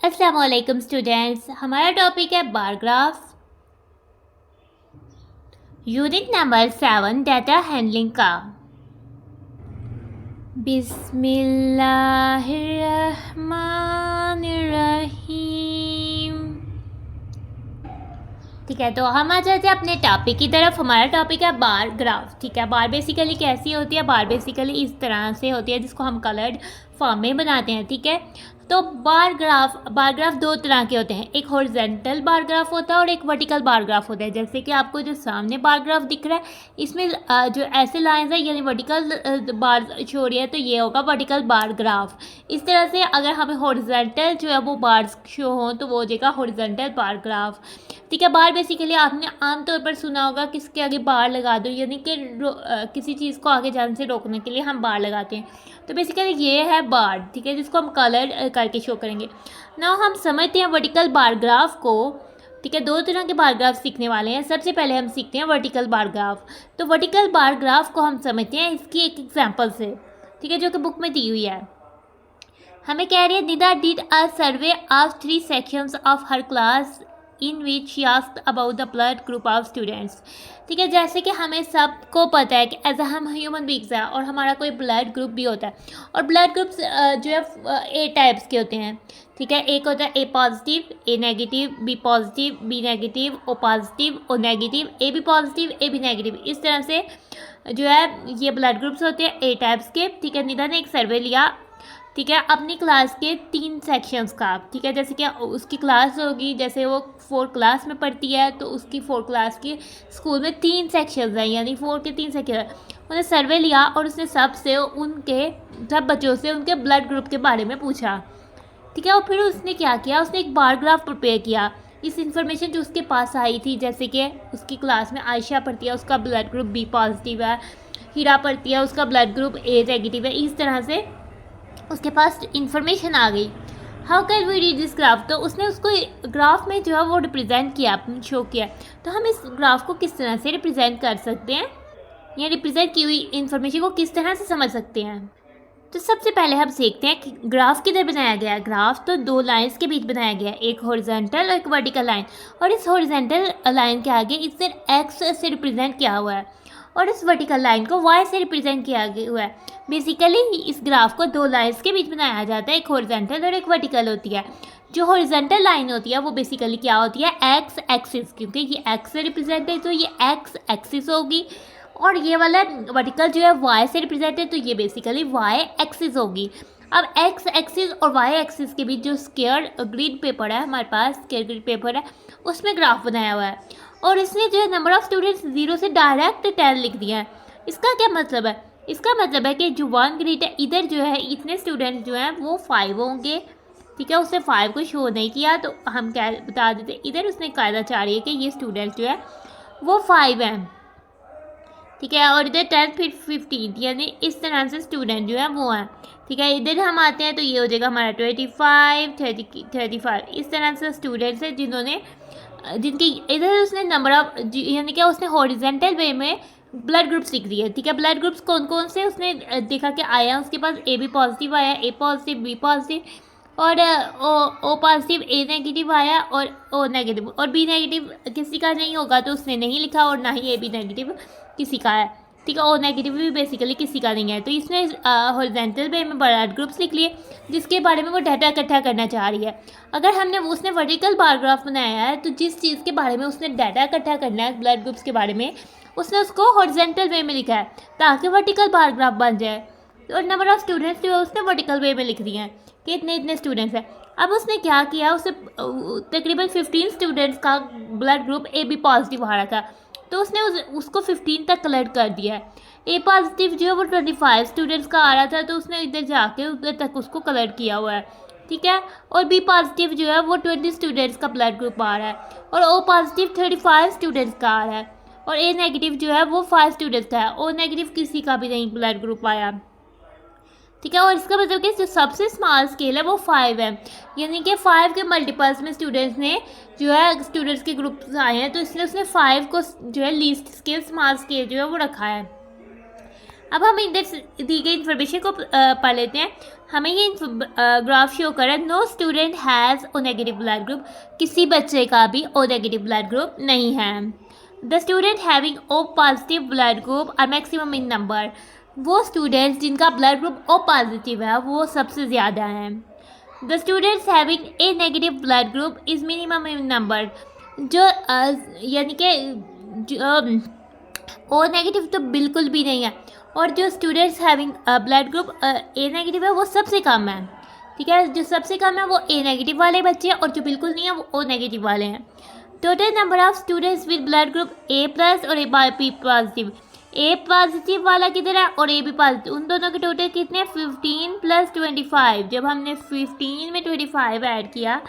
अस्सलाम वालेकुम स्टूडेंट्स, हमारा टॉपिक है bar graph. Unit number 7 data handling का। बिस्मिल्लाहिर्रहमानिर्रहीम। ठीक है, तो हम आ जाते हैं अपने टॉपिक की तरफ। हमारा टॉपिक है बार ग्राफ। ठीक है, बार बेसिकली कैसी होती है? बार बेसिकली इस तरह से होती है जिसको हम कलर्ड फॉर्म में बनाते हैं। ठीक है, तो बार ग्राफ दो तरह के होते हैं। एक हॉरिजॉन्टल बार ग्राफ होता है और एक वर्टिकल बार ग्राफ होता है। जैसे कि आपको जो सामने बार ग्राफ दिख रहा है, इसमें जो ऐसे लाइंस है यानी वर्टिकल बार शो हो रही है, तो ये होगा वर्टिकल बार ग्राफ। इस तरह से अगर हमें हॉरिजॉन्टल जो है वो बार शो हो तो वो हो जाएगा हॉरिजॉन्टल बार ग्राफ। ठीक है, बार बेसिकली आपने आमतौर पर सुना होगा किसके आगे बार लगा दो, यानी कि किसी चीज़ को आगे जाने से रोकने के लिए हम बार लगाते हैं। तो बेसिकली ये है बार। ठीक है, जिसको हम कलर करके शो करेंगे। ना हम समझते हैं वर्टिकल बार ग्राफ को। ठीक है, दो तरह के बार ग्राफ सीखने वाले हैं। सबसे पहले हम सीखते हैं वर्टिकल बार ग्राफ। तो वर्टिकल बार ग्राफ को हम समझते हैं इसकी एक एग्जांपल से। ठीक है, जो कि बुक में दी हुई है। हमें कह रही है Nida did a survey of 3 sections of her class in which she asked about the blood group of students. ठीक है, जैसे कि हमें सबको पता है कि एज हम ह्यूमन बींग्स हैं और हमारा कोई ब्लड ग्रुप भी होता है। और ब्लड ग्रुप्स जो है ए टाइप्स के होते हैं। ठीक है, एक होता है A positive, A negative, B positive, B negative, O positive, O negative, A B positive, A B negative. इस तरह से जो है ये ब्लड ग्रुप्स होते हैं ए टाइप्स के। ठीक है, निदा ने एक सर्वे लिया। ठीक है, अपनी क्लास के 3 सेक्शंस का। ठीक है, जैसे कि उसकी क्लास होगी, जैसे वो 4 क्लास में पढ़ती है तो उसकी 4 क्लास की स्कूल में 3 सेक्शंस हैं, यानी 4 के 3 सेक्शन। उन्होंने सर्वे लिया और उसने सब बच्चों से उनके ब्लड ग्रुप के बारे में पूछा। ठीक है, और फिर उसने क्या किया, उसने एक बार ग्राफ प्रिपेयर किया। इस इन्फॉर्मेशन जो उसके पास आई थी, जैसे कि उसकी क्लास में आयशा पढ़ती है, उसका ब्लड ग्रुप बी पॉजिटिव है, हीरा पढ़ती है, उसका ब्लड ग्रुप ए नेगेटिव है। इस तरह से उसके पास इंफॉर्मेशन आ गई। How can we read this graph? तो उसने उसको ग्राफ में जो है वो रिप्रेजेंट किया, शो किया। तो हम इस ग्राफ को किस तरह से रिप्रेजेंट कर सकते हैं, या रिप्रेजेंट की हुई इंफॉर्मेशन को किस तरह से समझ सकते हैं? तो सबसे पहले हम सीखते हैं कि ग्राफ किधर बनाया गया है। ग्राफ तो 2 लाइंस के बीच बनाया गया है, एक हॉरिजॉन्टल और एक वर्टिकल लाइन। और इस हॉरिजॉन्टल लाइन के आगे इसे एक्स से रिप्रेजेंट किया हुआ है और इस वर्टिकल लाइन को वाई से रिप्रेजेंट किया हुआ है। बेसिकली इस ग्राफ को 2 लाइंस के बीच बनाया जाता है, एक हॉरिजॉन्टल और एक वर्टिकल होती है। जो हॉरिजॉन्टल लाइन होती है वो बेसिकली क्या होती है, एक्स एक्सिस, क्योंकि ये एक्स से रिप्रेजेंट है तो ये एक्स एक्सिस होगी। और ये वाला वर्टिकल जो है वाई से रिप्रेजेंट है तो ये बेसिकली वाई एक्सिस होगी। अब एक्स एक्सिस और वाई एक्सिस के बीच जो स्क्वायर ग्रिड पेपर है, हमारे पास स्क्वायर ग्रिड पेपर है, उसमें ग्राफ बनाया हुआ है। और इसने जो है नंबर ऑफ़ स्टूडेंट्स 0 से डायरेक्ट 10 लिख दिया है। इसका क्या मतलब है? इसका मतलब है कि जो 1 ग्रिड है, इधर जो है इतने स्टूडेंट्स जो हैं वो 5 होंगे। ठीक है, उसने 5 को शो नहीं किया तो हम क्या बता देते, इधर उसने कायदा चाह रही है कि ये स्टूडेंट्स जो है वो 5 हैं। ठीक है, और इधर 10 फिर 15, यानी इस तरह से स्टूडेंट जो है वो हैं। ठीक है, इधर हम आते हैं तो ये हो जाएगा हमारा 25, 35। इस तरह से स्टूडेंट्स हैं जिनकी इधर उसने नंबर ऑफ, यानी कि उसने हॉरिजॉन्टल वे में ब्लड ग्रुप्स लिख दिए। ठीक है, ब्लड ग्रुप्स कौन कौन से उसने देखा कि आया, उसके पास ए बी पॉजिटिव आया, ए पॉजिटिव, बी पॉजिटिव, और ओ पॉजिटिव, ए नेगेटिव आया, और ओ नेगेटिव। और बी नेगेटिव किसी का नहीं होगा तो उसने नहीं लिखा, और ना ही ए बी नेगेटिव किसी का है। ठीक है, ओ नेगेटिव भी बेसिकली किसी का नहीं है। तो इसने हॉरिजॉन्टल वे में ब्लड ग्रुप्स लिख लिए जिसके बारे में वो डाटा इकट्ठा करना चाह रही है। अगर उसने वर्टिकल बार ग्राफ बनाया है तो जिस चीज़ के बारे में उसने डाटा इकट्ठा करना है ब्लड ग्रुप्स के बारे में, उसने उसको हॉरिजॉन्टल वे में लिखा है ताकि वर्टिकल बार ग्राफ बन जाए। और नंबर ऑफ़ स्टूडेंट्स जो है उसने वर्टिकल वे में लिख दिए हैं कि इतने इतने स्टूडेंट्स हैं। अब उसने क्या किया, उसे तकरीबन 15 स्टूडेंट्स का blood group A B positive आ रहा था तो उसने उसको 15 तक कलेक्ट कर दिया है। ए पॉजिटिव जो है वो 25 स्टूडेंट्स का आ रहा था तो उसने इधर जाके उधर तक उसको कलेक्ट किया हुआ है। ठीक है, और बी पॉजिटिव जो है वो 20 स्टूडेंट्स का ब्लड ग्रुप आ रहा है, और ओ पॉजिटिव 35 स्टूडेंट्स का आ रहा है, और ए नेगेटिव जो है वो 5 स्टूडेंट्स का है। ओ नेगेटिव किसी का भी नहीं ब्लड ग्रुप आया। ठीक है, और इसका मतलब कि जो सबसे स्मॉल स्केल है वो 5 है, यानी कि 5 के मल्टीपल्स में स्टूडेंट्स ने जो है स्टूडेंट्स के ग्रुप्स आए हैं तो इसलिए उसने 5 को जो है लीस्ट स्केल स्मॉल स्केल जो है वो रखा है। अब हम इंडेक्स दी गई इन्फॉर्मेशन को पढ़ लेते हैं। हमें ये ग्राफ शो कर रहा है, no student has O negative blood group, किसी बच्चे का भी ओ नेगेटिव ब्लड ग्रुप नहीं है। The student having O positive blood group are maximum in number, वो स्टूडेंट्स जिनका ब्लड ग्रुप ओ पॉजिटिव है वो सबसे ज़्यादा हैं। The students having A negative blood group is minimum in number, जो यानी कि ओ नेगेटिव तो बिल्कुल भी नहीं है, और जो स्टूडेंट्स हैविंग ब्लड ग्रुप ए नेगेटिव है वो सबसे कम है। ठीक है, जो सबसे कम है वो ए नेगेटिव वाले बच्चे हैं और जो बिल्कुल नहीं है वो ओ नेगेटिव वाले हैं। Total number of students with blood group A plus और A B positive, A positive वाला किधर है और ए बी पॉजिटिव, उन दोनों के टोटल कितने 15 + 25। जब हमने 15 में 25 ऐड किया,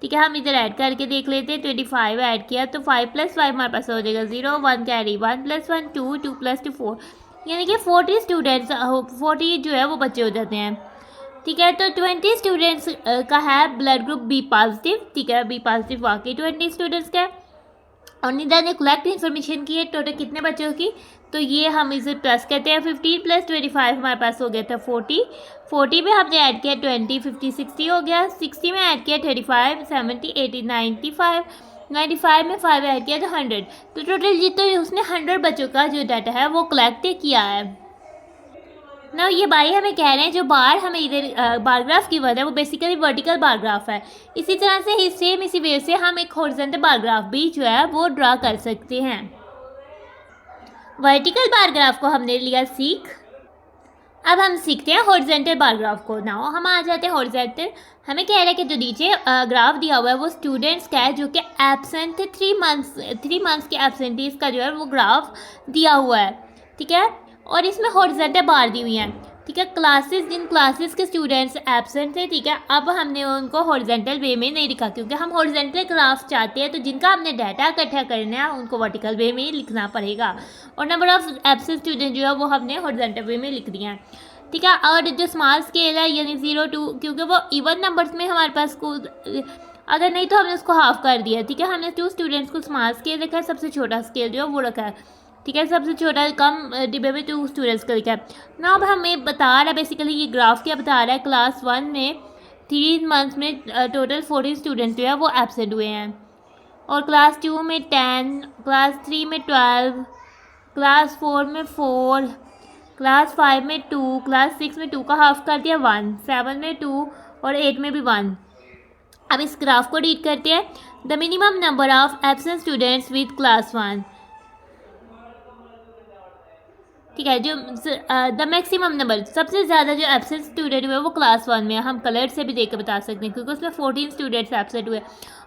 ठीक है, हम इधर ऐड करके देख लेते हैं। 25 ऐड किया तो 5 + 5 हमारे पास हो जाएगा 0, 1 कैरी, 1 + 1 2, 2 + 2 4, यानी कि 40 स्टूडेंट्स 40 जो है वो बच्चे हो जाते हैं। ठीक है, तो 20 स्टूडेंट्स का है ब्लड ग्रुप बी पॉजिटिव। ठीक है, बी पॉजिटिव वाकई 20 स्टूडेंट्स का है। और निदा ने कलेक्ट इन्फॉर्मेशन की है टोटल कितने बच्चों की, तो ये हम इसे प्लस करते हैं। 15 + 25 हमारे पास हो गया था 40, 40 में हमने ऐड किया 20, 50 60 हो गया, 60 में ऐड किया 35, 70 80 95, 95 में 5 ऐड किया तो 100, तो टोटल जी तो उसने 100 बच्चों का जो डाटा है वो कलेक्ट किया है ना। ये भाई हमें कह रहे हैं जो बार हमें इधर बार ग्राफ की वर्ड है वो बेसिकली वर्टिकल बार ग्राफ है। इसी तरह से सेम इसी वे से हम एक हॉरिजॉन्टल बार ग्राफ भी जो है वो ड्रा कर सकते हैं। वर्टिकल बार ग्राफ को हमने लिया सीख, अब हम सीखते हैं हॉरिजॉन्टल बार ग्राफ को। नाउ हम आ जाते हैं हॉरिजॉन्टल। हमें कह रहा है कि जो नीचे ग्राफ दिया हुआ है वो स्टूडेंट्स का है जो कि एब्सेंट थे 3 मंथ्स के एब्सेंटीज का जो है वो ग्राफ दिया हुआ है। ठीक है, और इसमें हॉरिजॉन्टल बार दी हुई हैं। ठीक है, जिन क्लासेस के स्टूडेंट्स एब्सेंट थे, ठीक है, अब हमने उनको हॉरिजॉन्टल वे में नहीं लिखा क्योंकि हम हॉरिजॉन्टल ग्राफ चाहते हैं, तो जिनका हमने डाटा इकट्ठा करना है उनको वर्टिकल वे में ही लिखना पड़ेगा, और नंबर ऑफ एब्सेंट स्टूडेंट जो है वो हमने हॉरिजॉन्टल वे में लिख दिया है। ठीक है, और जो स्मॉल स्केल है यानी 0 2, क्योंकि वो इवन नंबर्स में हमारे पास अगर नहीं तो हमने उसको हाफ कर दिया। ठीक है, हमने 2 स्टूडेंट्स को स्मॉल स्केल रखा है, सबसे छोटा स्केल जो है वो रखा है। ठीक है, सबसे छोटा कम डिब्बे में 2 स्टूडेंट्स का लिखा है ना। अब हमें बता रहा है बेसिकली ये ग्राफ क्या बता रहा है, क्लास 1 में 3 मंथ्स में टोटल 40 स्टूडेंट्स जो है वो एब्सेंट हुए हैं, और क्लास 2 में 10, क्लास 3 में 12, क्लास 4 में 4, क्लास 5 में 2, क्लास 6 में 2 का हाफ कर दिया 1, 7 में 2 और 8 में भी 1। अब इस ग्राफ को रीड करते हैं। The minimum number of absent students with class 1, ठीक है, जो द मैक्सिमम नंबर सबसे ज़्यादा जो एब्सेंट स्टूडेंट हुए वो क्लास 1 में, हम कलर से भी देख कर बता सकते हैं क्योंकि उसमें 14 स्टूडेंट्स एब्सेंट हुए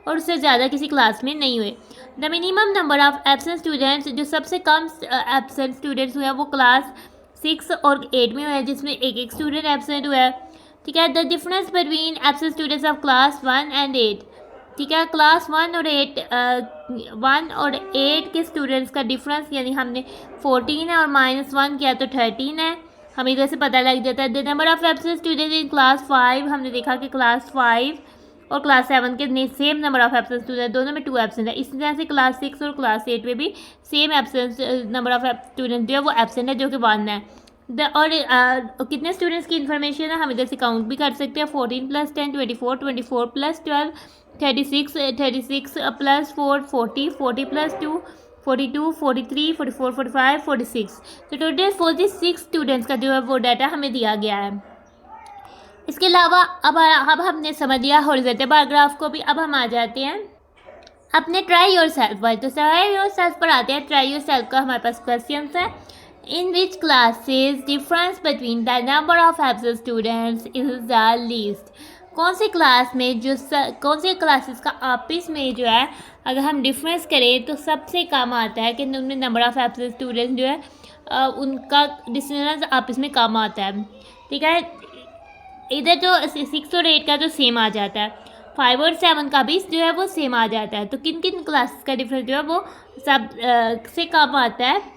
और उससे ज़्यादा किसी क्लास में नहीं हुए। The minimum number of absent students, जो सबसे कम एब्सेंट स्टूडेंट्स हुए हैं वो क्लास 6 और 8 में हुए हैं, जिसमें एक स्टूडेंट एब्सेंट हुआ है। ठीक है, the difference between absent students of class 1 and 8, ठीक है, क्लास 1 और 8 के स्टूडेंट्स का डिफरेंस यानी हमने 14 है और -1 किया तो 13 है, हमें इधर से पता लग जाता है। The number of absent student in class 5, हमने देखा कि क्लास 5 और क्लास 7 के same number of absent student, दोनों में 2 एब्सेंट है। इसी तरह से क्लास 6 और क्लास 8 में भी same absent number of student जो है वो एब्सेंट है जो कि 1 है। और कितने स्टूडेंट्स की इन्फॉर्मेशन है हम इधर से काउंट भी कर सकते हैं। 14 + 10 24, 24 + 12 36, 36 + 4 40, 40 + 2 42, 43 44 45 46, तो टोटल 46 स्टूडेंट्स का जो है वो डाटा हमें दिया गया है। इसके अलावा अब हमने समझ लिया हॉरिजॉन्टल बार ग्राफ को भी। अब हम आ जाते हैं अपने ट्राई योर सेल्फ पर। तो ट्राई योर सेल्फ पर आते हैं। ट्राई योर सेल्फ का हमारे पास क्वेश्चन है। In which classes difference between the number of absent students is the least, कौन सी क्लास में कौन से क्लासेस का आपस में जो है अगर हम डिफरेंस करें तो सबसे कम आता है कि उनमें नंबर ऑफ एब्सेंट स्टूडेंट जो है उनका डिस्टेंस आपस में कम आता है। ठीक है, इधर जो 6 और 8 का तो सेम आ जाता है, 5 और 7 का भी जो है वो सेम आ जाता है। तो किन किन क्लासेस का डिफरेंस जो है वो सब से कम आता है।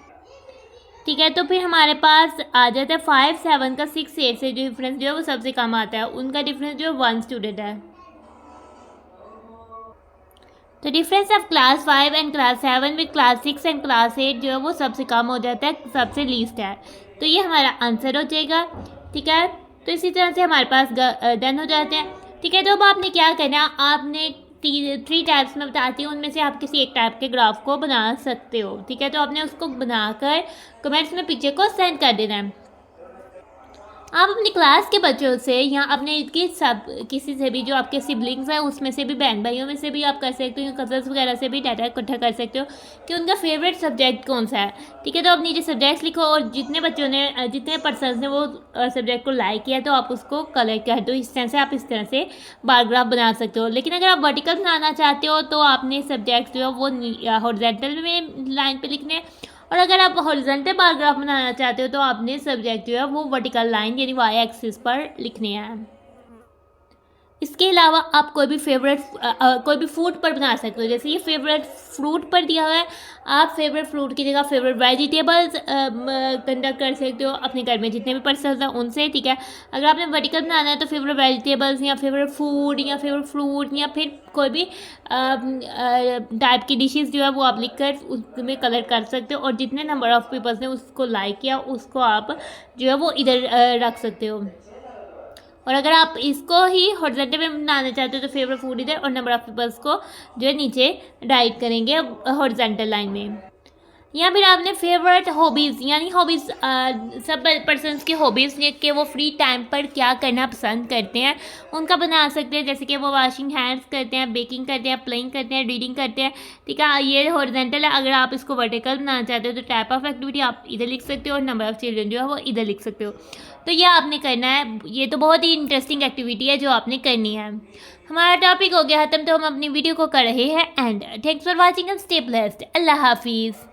ठीक है, तो फिर हमारे पास आ जाता है 5 7 का 6 8 से जो डिफरेंस जो है वो सबसे कम आता है, उनका डिफरेंस जो है 1 स्टूडेंट है। तो difference of class 5 and class 7 with class 6 and class 8 जो है वो सबसे कम हो जाता है, सबसे लीस्ट है। तो ये हमारा आंसर हो जाएगा, ठीक है। तो इसी तरह से हमारे पास डन हो जाते हैं, ठीक है। तो अब आपने क्या करना, आपने 3 टाइप्स में बताती हूँ, उनमें से आप किसी एक टाइप के ग्राफ को बना सकते हो, ठीक है। तो आपने उसको बनाकर कमेंट्स में पीछे को सेंड कर देना है। आप अपनी क्लास के बच्चों से या अपने किसी से भी जो आपके सिबलिंग्स हैं उसमें से भी, बहन भाइयों में से भी आप कर सकते हो, कजन्स वगैरह से भी डाटा इकट्ठा कर सकते हो कि उनका फेवरेट सब्जेक्ट कौन सा है, ठीक है। तो आप नीचे सब्जेक्ट्स लिखो और जितने पर्सन्स ने वो सब्जेक्ट को लाइक किया तो आप उसको कलर कर दो। इस तरह से बार ग्राफ बना सकते हो। लेकिन अगर आप वर्टिकल बनाना चाहते हो तो आपने सब्जेक्ट जो है वो हॉरिजॉन्टल में लाइन पे लिखने हैं, और अगर आप हॉरिजॉन्टल बार ग्राफ बनाना चाहते हो तो आपने सब्जेक्ट जो है वो वर्टिकल लाइन यानी वाई एक्सिस पर लिखने हैं। इसके अलावा आप कोई भी फूड पर बना सकते हो। जैसे ये फेवरेट फ्रूट पर दिया हुआ है, आप फेवरेट फ्रूट की जगह फेवरेट वेजिटेबल्स कंडक्ट कर सकते हो अपने घर में जितने भी पर्सन हैं उनसे, ठीक है। अगर आपने वर्टिकल बनाना है तो फेवरेट वेजिटेबल्स या फेवरेट फूड या फेवरेट फ्रूट या फिर कोई भी टाइप की डिशेस जो है वो आप लिख कर उसमें कलर कर सकते हो, और जितने नंबर ऑफ़ पीपल्स ने उसको लाइक किया उसको आप जो है वो इधर रख सकते हो। और अगर आप इसको ही हॉरिजॉन्टल में बनाना चाहते हो तो फेवरेट फूड इधर और नंबर ऑफ पीपल्स को जो है नीचे राइट करेंगे हॉरिजॉन्टल लाइन में। या फिर आपने फेवरेट हॉबीज़ यानी सब पर्सन्स की हॉबीज़ कि वो फ्री टाइम पर क्या करना पसंद करते हैं उनका बना सकते हैं। जैसे कि वो वॉशिंग हैंड्स करते हैं, बेकिंग करते हैं, प्लेइंग करते हैं, रीडिंग करते हैं, ठीक है। ये हॉरिजॉन्टल है। अगर आप इसको वर्टिकल बनाना चाहते हो तो टाइप ऑफ एक्टिविटी आप इधर लिख सकते हो और नंबर ऑफ चिल्ड्रन जो है वो इधर लिख सकते हो। तो ये आपने करना है। ये तो बहुत ही इंटरेस्टिंग एक्टिविटी है जो आपने करनी है। हमारा टॉपिक हो गया ख़त्म, तो हम अपनी वीडियो को कर रहे हैं and. Thanks for watching and stay blessed. Allah हाफिज़।